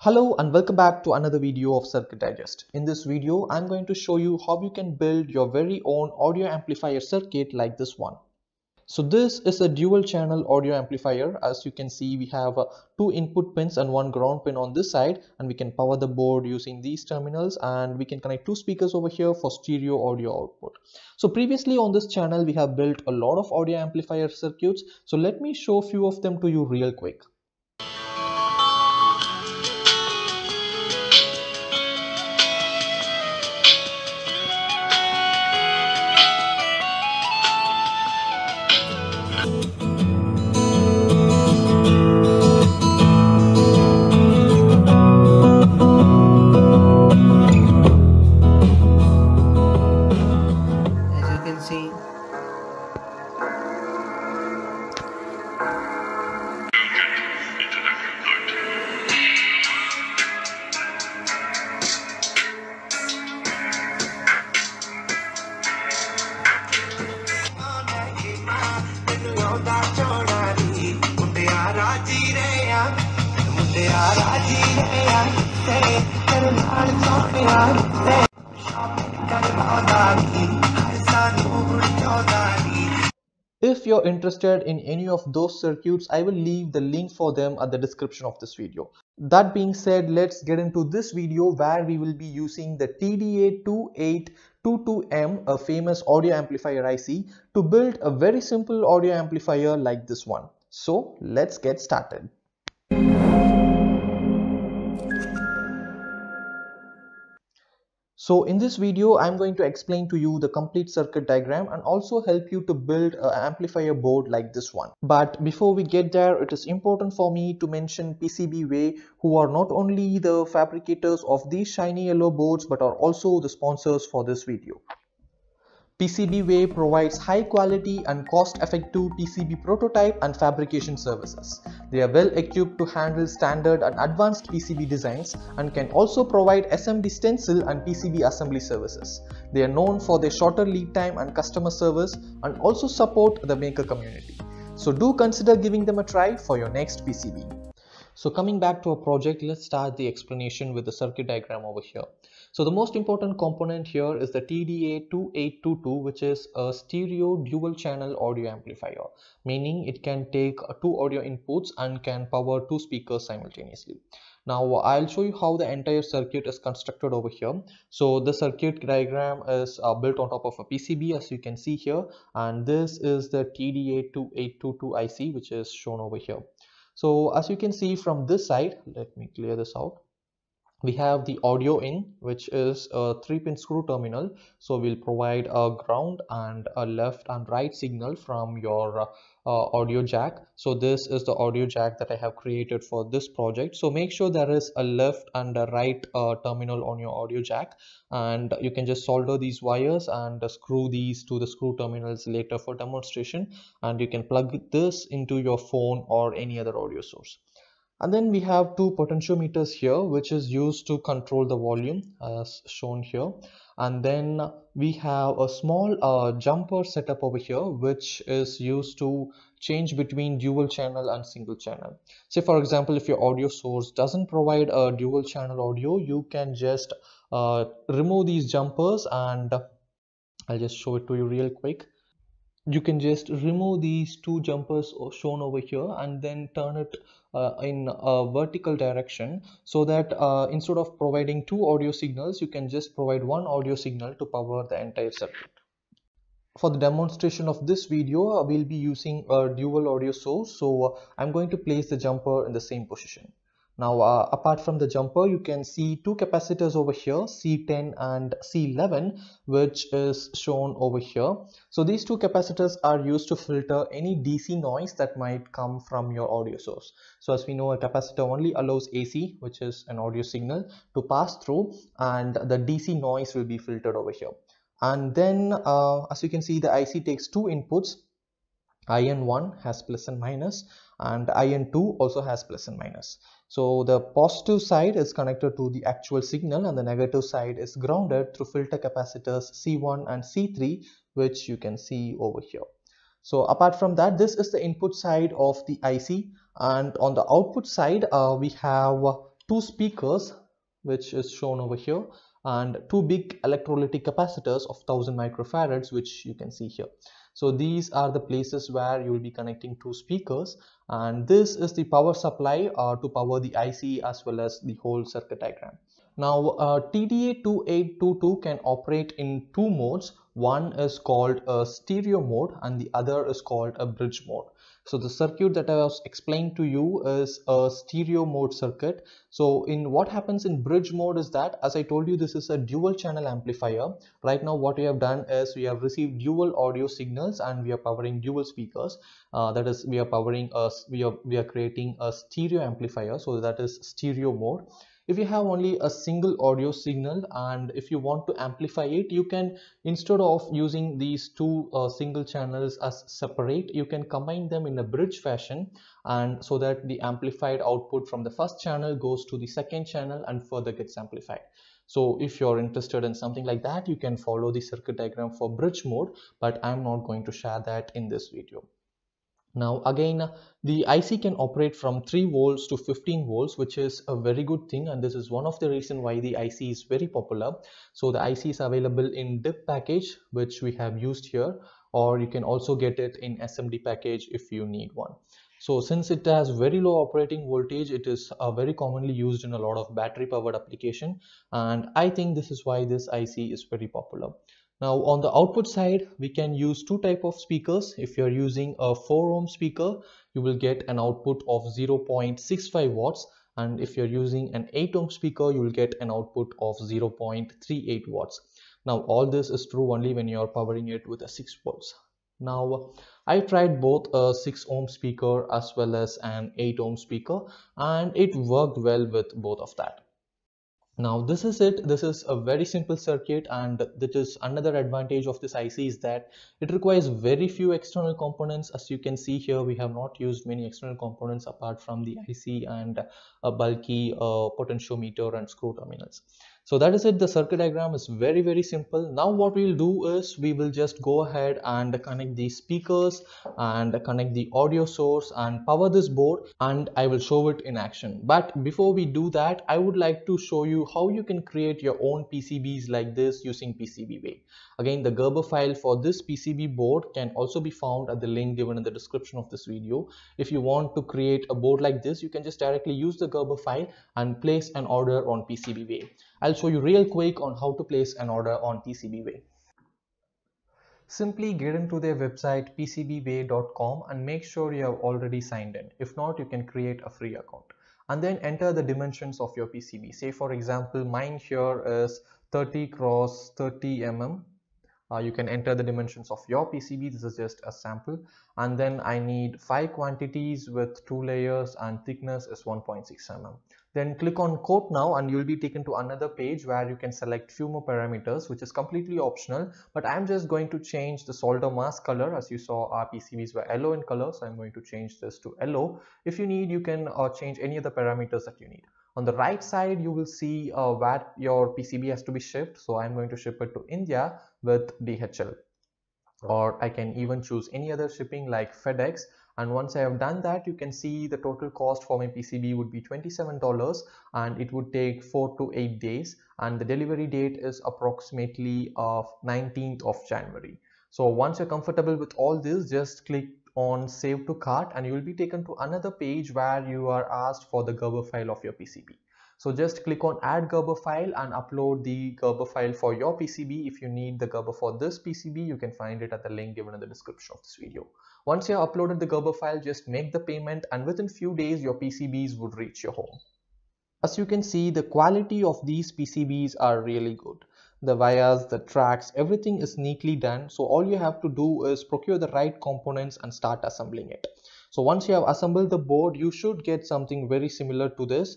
Hello and welcome back to another video of Circuit Digest. In this video, I'm going to show you how you can build your very own audio amplifier circuit like this one. So this is a dual channel audio amplifier. As you can see, we have two input pins and one ground pin on this side, and we can power the board using these terminals, and we can connect two speakers over here for stereo audio output. So previously on this channel, we have built a lot of audio amplifier circuits. So let me show a few of them to you real quick. If you're interested in any of those circuits, I will leave the link for them at the description of this video. That being said, let's get into this video where we will be using the TDA2822M, a famous audio amplifier IC, to build a very simple audio amplifier like this one. So let's get started. So in this video, I'm going to explain to you the complete circuit diagram and also help you to build an amplifier board like this one. But before we get there, it is important for me to mention PCBWay, who are not only the fabricators of these shiny yellow boards but are also the sponsors for this video. PCBWay provides high quality and cost-effective PCB prototype and fabrication services. They are well equipped to handle standard and advanced PCB designs and can also provide SMD stencil and PCB assembly services. They are known for their shorter lead time and customer service and also support the maker community. So do consider giving them a try for your next PCB. So coming back to our project, let's start the explanation with the circuit diagram over here. So the most important component here is the TDA2822, which is a stereo dual channel audio amplifier, meaning it can take two audio inputs and can power two speakers simultaneously. Now I'll show you how the entire circuit is constructed over here. So the circuit diagram is built on top of a PCB, as you can see here, and this is the TDA2822 IC, which is shown over here. So as you can see from this side, let me clear this out. We have the audio in, which is a 3-pin screw terminal. So we'll provide a ground and a left and right signal from your audio jack. So this is the audio jack that I have created for this project. So make sure there is a left and a right terminal on your audio jack, and you can just solder these wires and screw these to the screw terminals later for demonstration, and you can plug this into your phone or any other audio source. And then we have two potentiometers here, which is used to control the volume as shown here. And then we have a small jumper setup over here, which is used to change between dual channel and single channel. Say for example, if your audio source doesn't provide a dual channel audio, you can just remove these jumpers, and I'll just show it to you real quick. You can just remove these two jumpers shown over here and then turn it in a vertical direction, so that instead of providing two audio signals, you can just provide one audio signal to power the entire circuit. For the demonstration of this video, we'll be using a dual audio source, so I'm going to place the jumper in the same position. Now apart from the jumper, you can see two capacitors over here, C10 and C11, which is shown over here. So these two capacitors are used to filter any DC noise that might come from your audio source. So as we know, a capacitor only allows AC, which is an audio signal, to pass through, and the DC noise will be filtered over here. And then as you can see, the IC takes two inputs. IN1 has plus and minus, and IN2 also has plus and minus. So the positive side is connected to the actual signal and the negative side is grounded through filter capacitors C1 and C3, which you can see over here. So apart from that, this is the input side of the IC, and on the output side we have two speakers, which is shown over here, and two big electrolytic capacitors of 1000 microfarads, which you can see here. So these are the places where you will be connecting two speakers, and this is the power supply to power the IC as well as the whole circuit diagram. Now TDA2822 can operate in two modes. One is called a stereo mode and the other is called a bridge mode. So the circuit that I was explaining to you is a stereo mode circuit. So in what happens in bridge mode is that, as I told you, this is a dual channel amplifier. Right now what we have done is we have received dual audio signals and we are powering dual speakers. That is, we are powering we are creating a stereo amplifier, so that is stereo mode. If you have only a single audio signal and if you want to amplify it, you can, instead of using these two single channels as separate, you can combine them in a bridge fashion, and so that the amplified output from the first channel goes to the second channel and further gets amplified. So if you're interested in something like that, you can follow the circuit diagram for bridge mode, but I'm not going to share that in this video. Now again, the IC can operate from 3 volts to 15 volts, which is a very good thing, and this is one of the reasons why the IC is very popular. So the IC is available in DIP package, which we have used here, or you can also get it in SMD package if you need one. So since it has very low operating voltage, it is very commonly used in a lot of battery powered application, and I think this is why this IC is very popular. Now on the output side, we can use two type of speakers. If you're using a 4 ohm speaker, you will get an output of 0.65 watts, and if you're using an 8 ohm speaker, you will get an output of 0.38 watts. Now all this is true only when you're powering it with a 6 volts. Now I tried both a 6 ohm speaker as well as an 8 ohm speaker, and it worked well with both of that. Now this is it. This is a very simple circuit, and that is another advantage of this IC is that it requires very few external components. As you can see here, we have not used many external components apart from the IC and a bulky potentiometer and screw terminals. So that is it. The circuit diagram is very simple. Now what we'll do is we will just go ahead and connect the speakers and connect the audio source and power this board, and I will show it in action. But before we do that, I would like to show you how you can create your own PCBs like this using PCBWay. Again, the Gerber file for this PCB board can also be found at the link given in the description of this video. If you want to create a board like this, you can just directly use the Gerber file and place an order on PCBWay. I'll show you real quick on how to place an order on PCBWay. Simply get into their website pcbway.com and make sure you have already signed in. If not, you can create a free account and then enter the dimensions of your PCB. Say for example, mine here is 30 cross 30 mm. You can enter the dimensions of your PCB. This is just a sample, and then I need 5 quantities with 2 layers and thickness is 1.6 mm. Then click on quote now and you will be taken to another page where you can select few more parameters, which is completely optional, but I'm just going to change the solder mask color. As you saw, our PCBs were yellow in color, so I'm going to change this to yellow. If you need, you can change any of the parameters that you need. On the right side, you will see where your PCB has to be shipped. So I'm going to ship it to India with DHL, or I can even choose any other shipping like FedEx. And once I have done that, you can see the total cost for my PCB would be $27, and it would take 4 to 8 days, and the delivery date is approximately 19th of January. So once you're comfortable with all this, just click on save to cart and you will be taken to another page where you are asked for the Gerber file of your PCB. So just click on add Gerber file and upload the Gerber file for your PCB. If you need the Gerber for this PCB, you can find it at the link given in the description of this video. Once you have uploaded the Gerber file, just make the payment and within few days your PCBs would reach your home. As you can see, the quality of these PCBs are really good. The wires, the tracks, everything is neatly done. So all you have to do is procure the right components and start assembling it. So once you have assembled the board, you should get something very similar to this.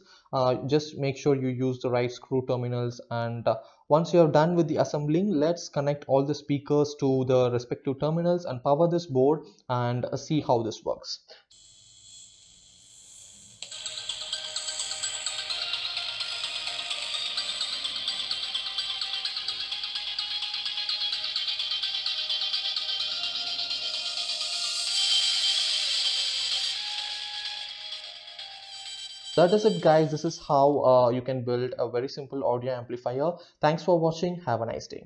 Just make sure you use the right screw terminals, and once you are done with the assembling, let's connect all the speakers to the respective terminals and power this board and see how this works. that is it guys. This is how you can build a very simple audio amplifier. Thanks for watching. Have a nice day.